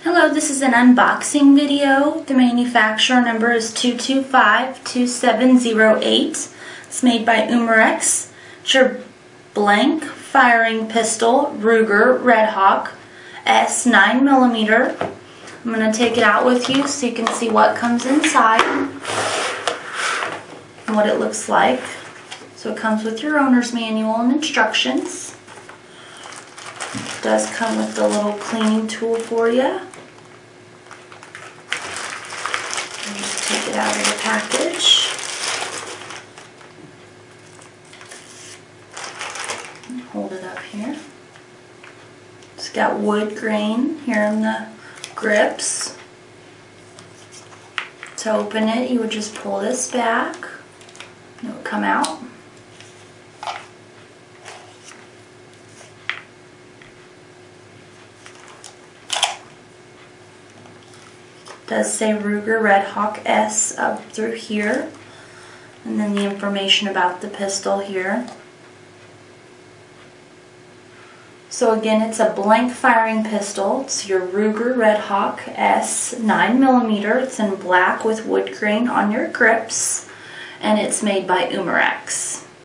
Hello, this is an unboxing video. The manufacturer number is 2252708. It's made by Umarex. It's your blank firing pistol, Ruger RedHawkS 9mm. I'm going to take it out with you so you can see what comes inside and what it looks like. So it comes with your owner's manual and instructions. It does come with the little cleaning tool for you. Just take it out of the package. Hold it up here. It's got wood grain here in the grips. To open it, you would just pull this back. It would come out. It does say Ruger RedHawkS up through here, and then the information about the pistol here. So again, it's a blank firing pistol. It's your Ruger RedHawkS 9mm. It's in black with wood grain on your grips, and it's made by Umarex.